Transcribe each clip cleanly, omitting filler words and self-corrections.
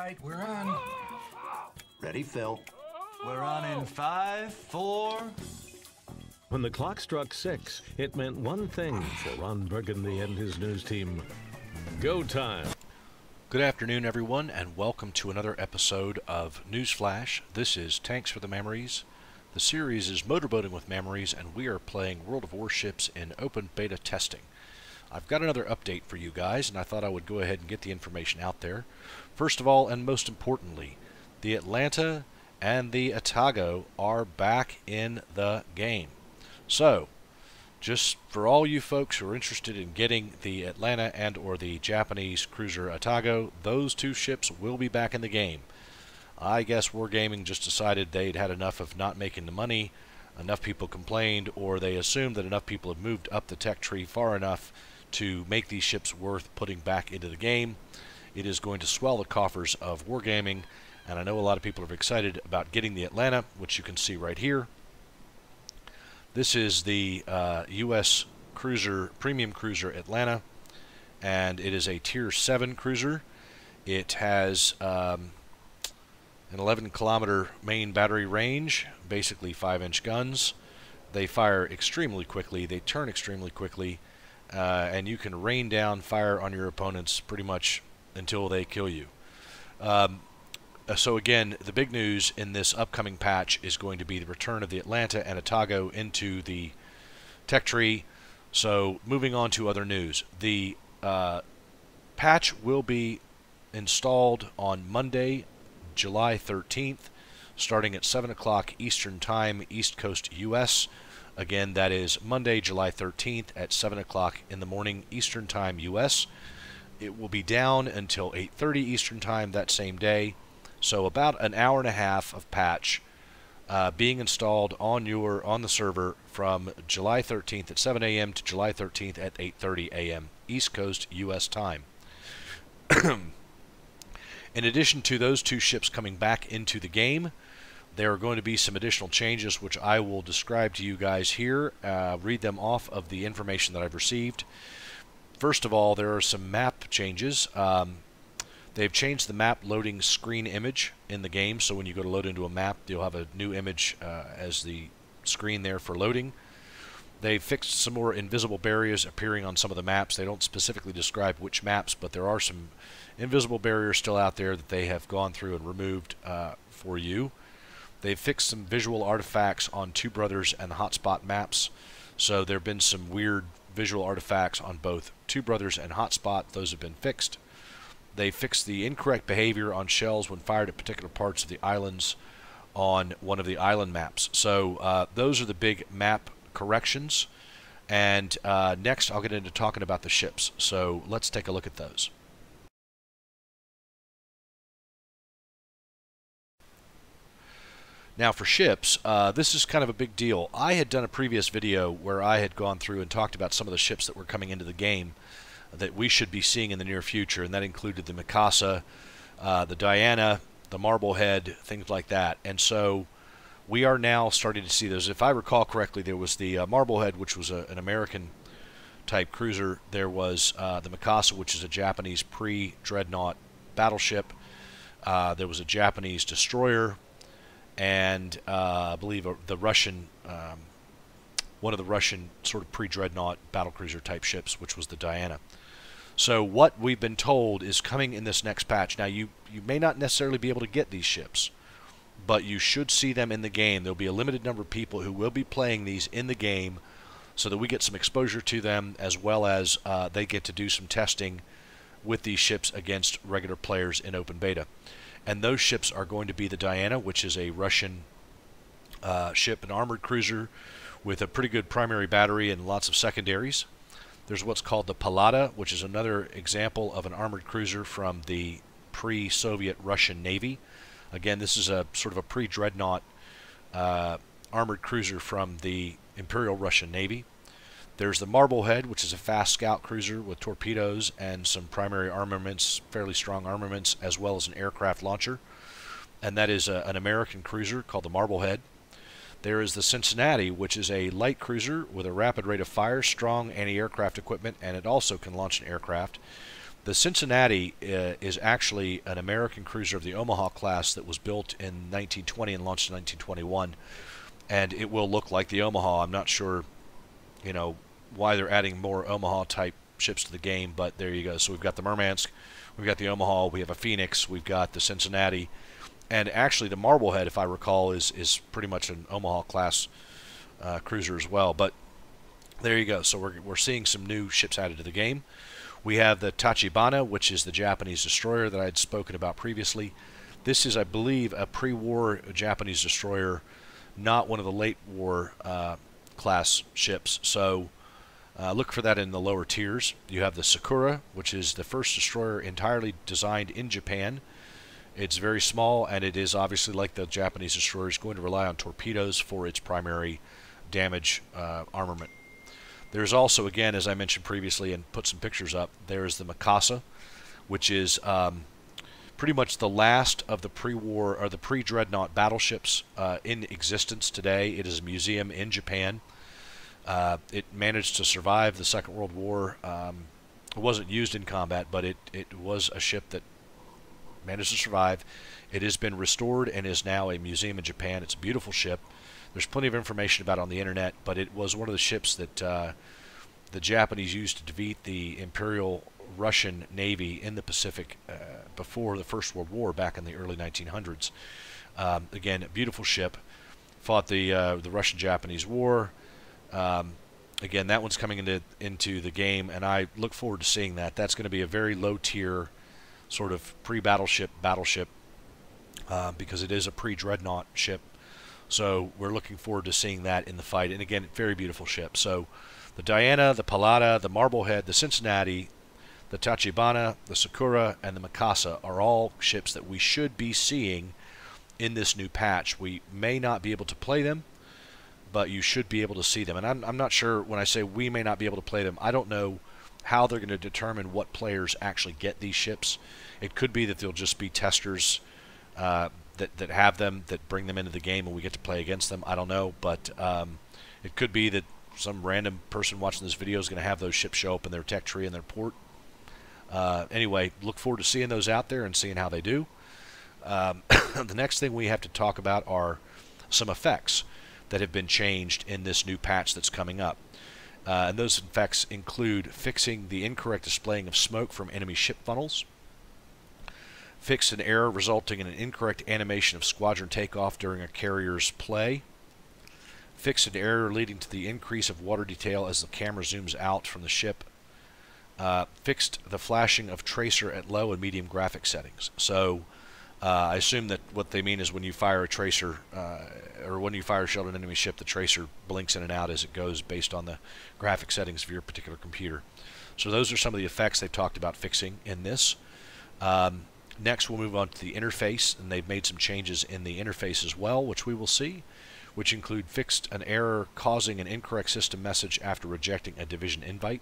right, we're on. Ready, Phil. We're on in 5, 4. When the clock struck 6, it meant one thing for Ron Burgundy and his news team. Go time. Good afternoon, everyone, and welcome to another episode of Newsflash. This is Tanks for the Mammeries. The series is Motorboating with Mammeries, and we are playing World of Warships in open beta testing. I've got another update for you guys, and I thought I would go ahead and get the information out there. First of all, and most importantly, the Atlanta and the Atago are back in the game. So, just for all you folks who are interested in getting the Atlanta and or the Japanese cruiser Atago, those two ships will be back in the game. I guess Wargaming just decided they'd had enough of not making the money, enough people complained, or they assumed that enough people had moved up the tech tree far enough to make these ships worth putting back into the game. It is going to swell the coffers of Wargaming, and I know a lot of people are excited about getting the Atlanta, which you can see right here. This is the U.S. cruiser, premium cruiser Atlanta, and it is a Tier 7 cruiser. It has an 11-kilometer main battery range, basically 5-inch guns. They fire extremely quickly, they turn extremely quickly, and you can rain down fire on your opponents pretty much until they kill you. So again, the big news in this upcoming patch is going to be the return of the Atlanta and Atago into the tech tree. So moving on to other news. The patch will be installed on Monday, July 13th, starting at 7 o'clock Eastern Time, East Coast U.S. Again, that is Monday, July 13th at 7 o'clock in the morning Eastern Time, U.S. It will be down until 8:30 Eastern Time that same day. So about an hour and a half of patch being installed on the server from July 13th at 7 a.m. to July 13th at 8:30 a.m. East Coast U.S. time. In addition to those two ships coming back into the game, there are going to be some additional changes which I will describe to you guys here. Read them off of the information that I've received. First of all, there are some map changes. They've changed the map loading screen image in the game, so when you go to load into a map, you'll have a new image as the screen there for loading. They've fixed some more invisible barriers appearing on some of the maps. They don't specifically describe which maps, but there are some invisible barriers still out there that they have gone through and removed for you. They've fixed some visual artifacts on Two Brothers and the Hotspot maps. So there have been some weird visual artifacts on both Two Brothers and Hotspot. Those have been fixed. They fixed the incorrect behavior on shells when fired at particular parts of the islands on one of the island maps. So those are the big map corrections. And next I'll get into talking about the ships. So let's take a look at those. Now for ships, this is kind of a big deal. I had done a previous video where I had gone through and talked about some of the ships that were coming into the game that we should be seeing in the near future, and that included the Mikasa, the Diana, the Marblehead, things like that. And so we are now starting to see those. If I recall correctly, there was the Marblehead, which was an American-type cruiser. There was the Mikasa, which is a Japanese pre-dreadnought battleship. There was a Japanese destroyer, and I believe the Russian, one of the Russian sort of pre-dreadnought battlecruiser type ships, which was the Diana. So what we've been told is coming in this next patch. Now you may not necessarily be able to get these ships, but you should see them in the game. There'll be a limited number of people who will be playing these in the game so that we get some exposure to them, as well as they get to do some testing with these ships against regular players in open beta. And those ships are going to be the Diana, which is a Russian ship, an armored cruiser with a pretty good primary battery and lots of secondaries. There's what's called the Pallada, which is another example of an armored cruiser from the pre-Soviet Russian Navy. Again, this is a sort of a pre-dreadnought armored cruiser from the Imperial Russian Navy. There's the Marblehead, which is a fast scout cruiser with torpedoes and some primary armaments, fairly strong armaments, as well as an aircraft launcher. And that is an American cruiser called the Marblehead. There is the Cincinnati, which is a light cruiser with a rapid rate of fire, strong anti-aircraft equipment, and it also can launch an aircraft. The Cincinnati is actually an American cruiser of the Omaha class that was built in 1920 and launched in 1921, and it will look like the Omaha. I'm not sure, you know, why they're adding more Omaha-type ships to the game, but there you go. So we've got the Murmansk, we've got the Omaha, we have a Phoenix, we've got the Cincinnati, and actually the Marblehead, if I recall, is pretty much an Omaha-class cruiser as well. But there you go. So we're seeing some new ships added to the game. We have the Tachibana, which is the Japanese destroyer that I had spoken about previously. This is, I believe, a pre-war Japanese destroyer, not one of the late war class ships. So look for that in the lower tiers. You have the Sakura, which is the first destroyer entirely designed in Japan. It's very small, and it is obviously, like the Japanese destroyers, going to rely on torpedoes for its primary damage armament. There's also, again, as I mentioned previously and put some pictures up, there's the Mikasa, which is pretty much the last of the pre-war or the pre-dreadnought battleships in existence today. It is a museum in Japan. It managed to survive the Second World War. It wasn't used in combat, but it was a ship that managed to survive. It has been restored and is now a museum in Japan. It's a beautiful ship. There's plenty of information about it on the internet, but it was one of the ships that the Japanese used to defeat the Imperial Russian Navy in the Pacific before the First World War back in the early 1900s. Again, a beautiful ship. Fought the Russian-Japanese War. Again, that one's coming into the game, and I look forward to seeing that. That's going to be a very low-tier sort of pre-battleship battleship because it is a pre-dreadnought ship. So we're looking forward to seeing that in the fight. And again, very beautiful ship. So the Diana, the Pallada, the Marblehead, the Cincinnati, the Tachibana, the Sakura, and the Mikasa are all ships that we should be seeing in this new patch. We may not be able to play them, but you should be able to see them. And I'm not sure when I say we may not be able to play them, I don't know how they're going to determine what players actually get these ships. It could be that they'll just be testers that have them, that bring them into the game and we get to play against them. I don't know, but it could be that some random person watching this video is going to have those ships show up in their tech tree in their port. Anyway, look forward to seeing those out there and seeing how they do. The next thing we have to talk about are some effects that have been changed in this new patch that's coming up. And those effects include fixing the incorrect displaying of smoke from enemy ship funnels, fixed an error resulting in an incorrect animation of squadron takeoff during a carrier's play, fixed an error leading to the increase of water detail as the camera zooms out from the ship, fixed the flashing of tracer at low and medium graphic settings. So I assume that what they mean is when you fire a tracer or when you fire a shell at an enemy ship, the tracer blinks in and out as it goes based on the graphic settings of your particular computer. So those are some of the effects they've talked about fixing in this. Next, we'll move on to the interface, and they've made some changes in the interface as well, which we will see, which include fixed an error causing an incorrect system message after rejecting a division invite,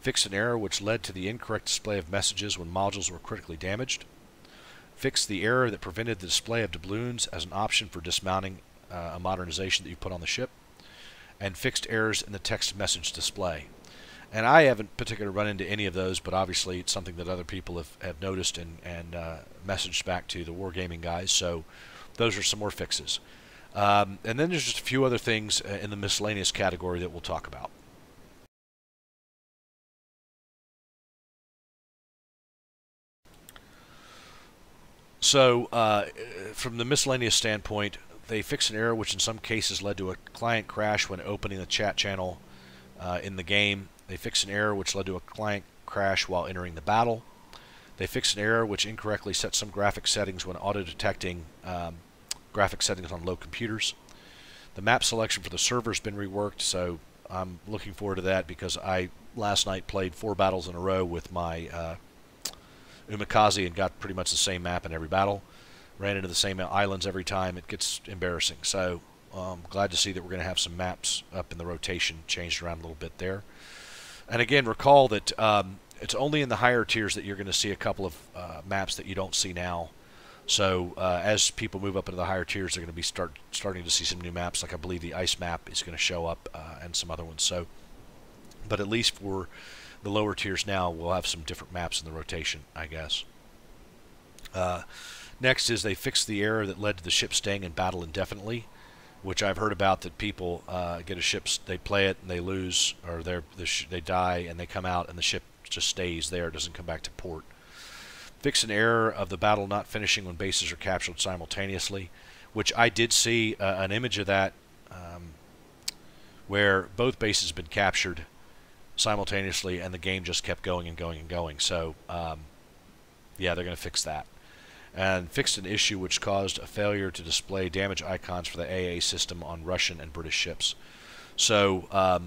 fixed an error which led to the incorrect display of messages when modules were critically damaged, fixed the error that prevented the display of doubloons as an option for dismounting a modernization that you put on the ship, and fixed errors in the text message display. And I haven't particularly run into any of those, but obviously it's something that other people have noticed and messaged back to the Wargaming guys. So those are some more fixes. And then there's just a few other things in the miscellaneous category that we'll talk about. So from the miscellaneous standpoint, they fixed an error which in some cases led to a client crash when opening the chat channel in the game. They fixed an error which led to a client crash while entering the battle. They fixed an error which incorrectly set some graphic settings when auto-detecting graphic settings on low computers. The map selection for the server has been reworked, so I'm looking forward to that because I last night played 4 battles in a row with my Umikaze and got pretty much the same map in every battle. Ran into the same islands every time. It gets embarrassing. So I'm glad to see that we're going to have some maps up in the rotation changed around a little bit there. And again, recall that it's only in the higher tiers that you're going to see a couple of maps that you don't see now. So as people move up into the higher tiers, they're going to be starting to see some new maps. Like I believe the ice map is going to show up and some other ones. So, but at least for the lower tiers now will have some different maps in the rotation, I guess. Next is they fixed the error that led to the ship staying in battle indefinitely, which I've heard about, that people get a ship, they play it and they lose, or they die and they come out and the ship just stays there, doesn't come back to port. Fix an error of the battle not finishing when bases are captured simultaneously, which I did see an image of that where both bases have been captured simultaneously and the game just kept going and going and going. So yeah, they're going to fix that. And fixed an issue which caused a failure to display damage icons for the AA system on Russian and British ships. So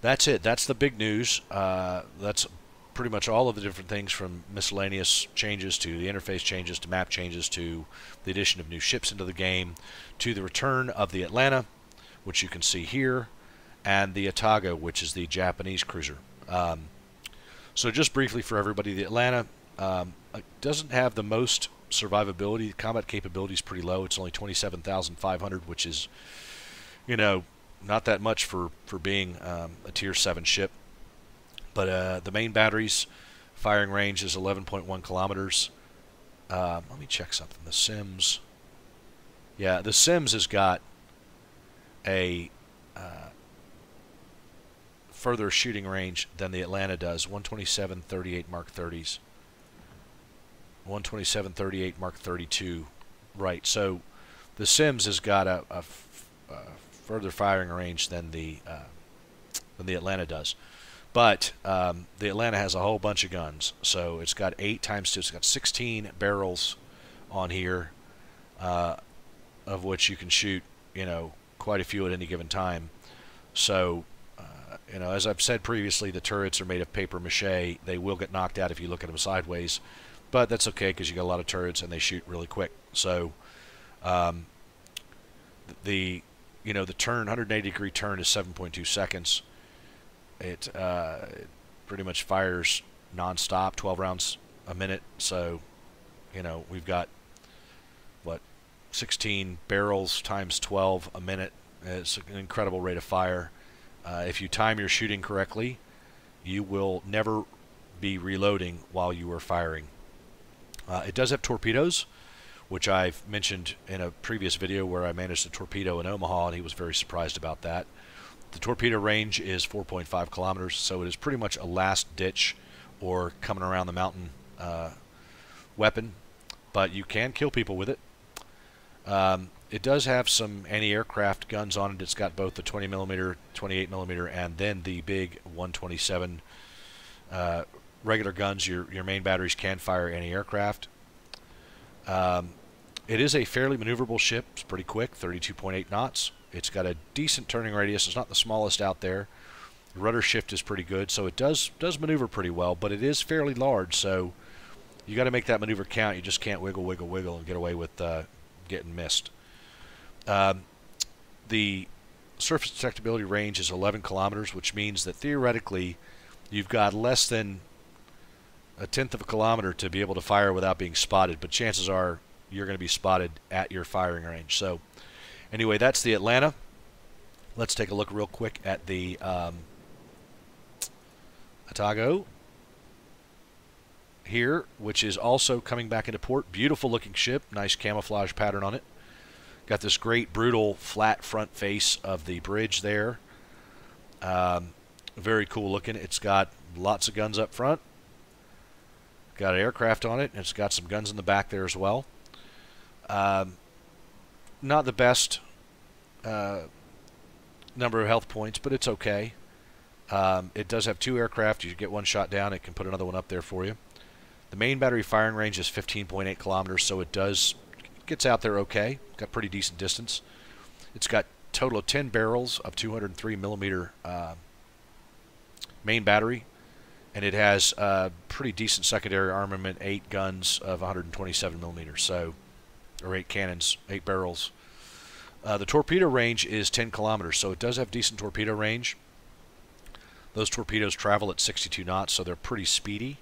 that's it. That's the big news. That's pretty much all of the different things, from miscellaneous changes to the interface changes to map changes to the addition of new ships into the game to the return of the Atlanta, which you can see here, and the Atago, which is the Japanese cruiser. So just briefly for everybody, the Atlanta doesn't have the most survivability. Combat capability is pretty low. It's only 27,500, which is, you know, not that much for being a tier 7 ship. But the main battery's firing range is 11.1 kilometers. Let me check something. The Sims. Yeah, the Sims has got a further shooting range than the Atlanta does. 127.38 Mark 30s. 127.38 Mark 32. Right. So the Sims has got a further firing range than the Atlanta does. But the Atlanta has a whole bunch of guns. So it's got 8 times 2. It's got 16 barrels on here, of which you can shoot, you know, quite a few at any given time. So, you know, as I've said previously, the turrets are made of paper mache. They will get knocked out if you look at them sideways. But that's okay because you got a lot of turrets and they shoot really quick. So, the turn, 180-degree turn is 7.2 seconds. It pretty much fires non-stop, 12 rounds a minute. So, you know, we've got, what, 16 barrels times 12 a minute. It's an incredible rate of fire. If you time your shooting correctly, you will never be reloading while you are firing. It does have torpedoes, which I've mentioned in a previous video where I managed a torpedo in Omaha, and he was very surprised about that. The torpedo range is 4.5 kilometers, so it is pretty much a last-ditch or coming around the mountain weapon, but you can kill people with it. It does have some anti-aircraft guns on it. It's got both the 20mm, 28mm, and then the big 127 regular guns. Your main batteries can fire anti-aircraft. It is a fairly maneuverable ship. It's pretty quick, 32.8 knots. It's got a decent turning radius. It's not the smallest out there. The rudder shift is pretty good, so it does maneuver pretty well, but it is fairly large, so you got to make that maneuver count. You just can't wiggle, wiggle, wiggle and get away with getting missed. The surface detectability range is 11 kilometers, which means that theoretically you've got less than 1/10 of a kilometer to be able to fire without being spotted, but chances are you're going to be spotted at your firing range. So anyway, that's the Atlanta. Let's take a look real quick at the Atago here, which is also coming back into port. Beautiful looking ship, nice camouflage pattern on it. Got this great brutal flat front face of the bridge there. Very cool looking. It's got lots of guns up front. Got an aircraft on it, and it's got some guns in the back there as well. Not the best number of health points, but it's okay. It does have 2 aircraft. You get one shot down, it can put another one up there for you. The main battery firing range is 15.8 kilometers, so it gets out there okay. Got pretty decent distance. It's got a total of 10 barrels of 203mm main battery, and it has pretty decent secondary armament, 8 guns of 127mm, so, or 8 cannons, 8 barrels. The torpedo range is 10 kilometers, so it does have decent torpedo range. Those torpedoes travel at 62 knots, so they're pretty speedy,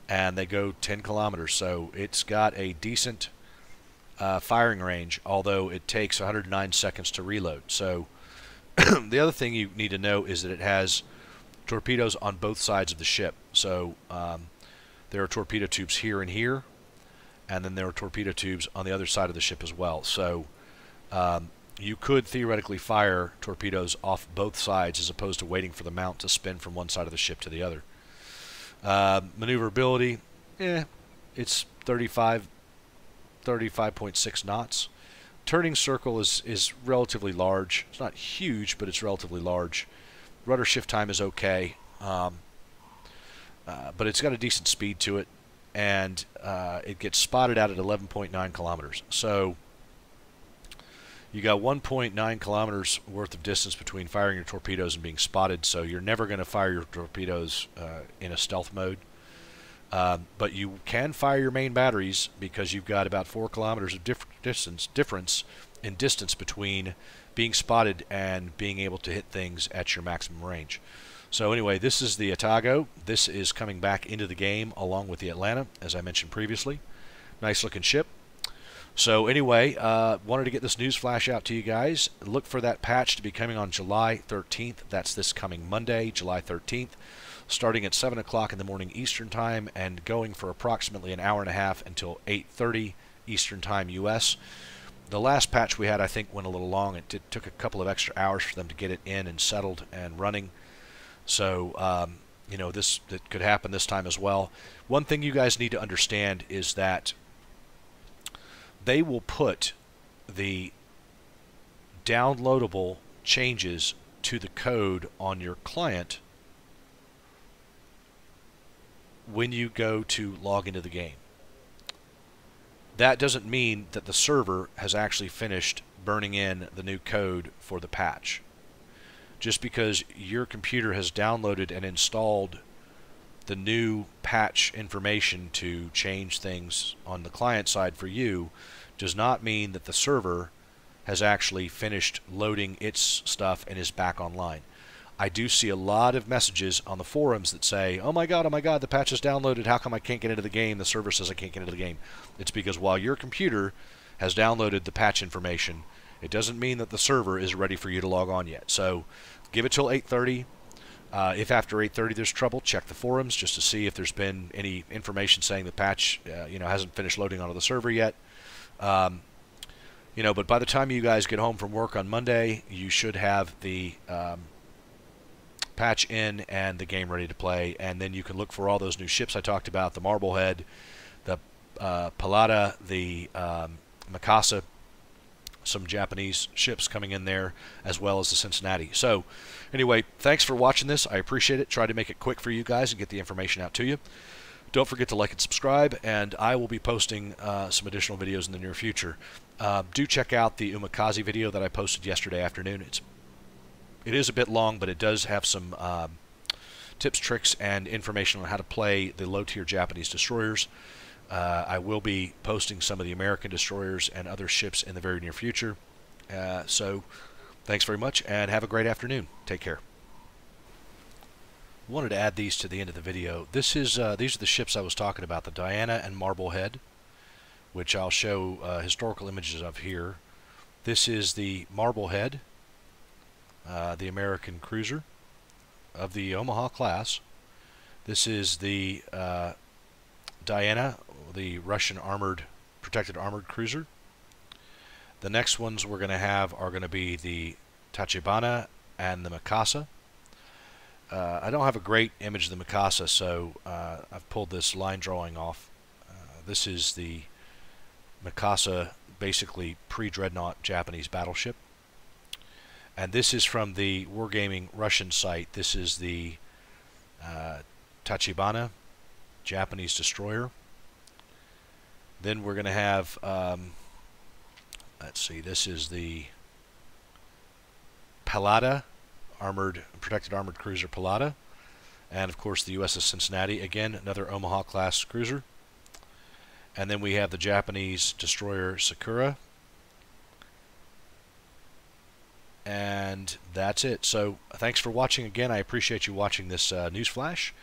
and they go 10 kilometers, so it's got a decent firing range, although it takes 109 seconds to reload. So the other thing you need to know is that it has torpedoes on both sides of the ship. So there are torpedo tubes here and here, and then there are torpedo tubes on the other side of the ship as well. So you could theoretically fire torpedoes off both sides as opposed to waiting for the mount to spin from one side of the ship to the other. Maneuverability, it's 35.6 knots. Turning circle is relatively large. It's not huge, but it's relatively large. Rudder shift time is okay, but it's got a decent speed to it, and it gets spotted out at 11.9 kilometers. So you got 1.9 kilometers worth of distance between firing your torpedoes and being spotted, so you're never going to fire your torpedoes in a stealth mode. But you can fire your main batteries because you've got about 4 kilometers of difference in distance between being spotted and being able to hit things at your maximum range. So anyway, this is the Atago. This is coming back into the game along with the Atlanta, as I mentioned previously. Nice looking ship. So anyway, wanted to get this news flash out to you guys. Look for that patch to be coming on July 13th. That's this coming Monday, July 13th, starting at 7 o'clock in the morning Eastern Time and going for approximately an hour and a half until 8:30 Eastern Time U.S. The last patch we had, I think, went a little long. It took a couple of extra hours for them to get it in and settled and running. So, you know, that could happen this time as well. One thing you guys need to understand is that they will put the downloadable changes to the code on your client when you go to log into the game. That doesn't mean that the server has actually finished burning in the new code for the patch. Just because your computer has downloaded and installed the new patch information to change things on the client side for you does not mean that the server has actually finished loading its stuff and is back online. I do see a lot of messages on the forums that say, oh my god, the patch is downloaded, how come I can't get into the game? The server says I can't get into the game. It's because while your computer has downloaded the patch information, it doesn't mean that the server is ready for you to log on yet. So give it till 8:30. If after 8:30 there's trouble, check the forums just to see if there's been any information saying the patch hasn't finished loading onto the server yet. But by the time you guys get home from work on Monday, you should have the patch in and the game ready to play, and then you can look for all those new ships I talked about, the Marblehead, the Palada, the Mikasa, some Japanese ships coming in there, as well as the Cincinnati. So anyway, thanks for watching this. I appreciate it. Try to make it quick for you guys and get the information out to you. Don't forget to like and subscribe, and I will be posting some additional videos in the near future. Do check out the Umikaze video that I posted yesterday afternoon. It is a bit long, but it does have some tips, tricks, and information on how to play the low-tier Japanese destroyers. I will be posting some of the American destroyers and other ships in the very near future. So thanks very much, and have a great afternoon. Take care. Wanted to add these to the end of the video. These are the ships I was talking about, the Diana and Marblehead, which I'll show historical images of here. This is the Marblehead, the American cruiser of the Omaha class. This is the Diana, the Russian protected armored cruiser. The next ones we're going to have are going to be the Tachibana and the Mikasa. I don't have a great image of the Mikasa, so I've pulled this line drawing off. This is the Mikasa, basically pre-dreadnought Japanese battleship. And this is from the Wargaming Russian site. This is the Tachibana, Japanese destroyer. Then we're going to have, let's see, this is the Palada, protected armored cruiser Palada. And of course the USS Cincinnati, again, another Omaha class cruiser. And then we have the Japanese destroyer Sakura. And that's it. So thanks for watching again. I appreciate you watching this news flash.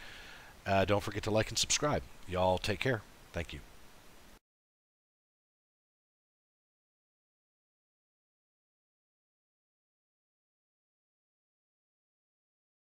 Don't forget to like and subscribe. Y'all take care. Thank you.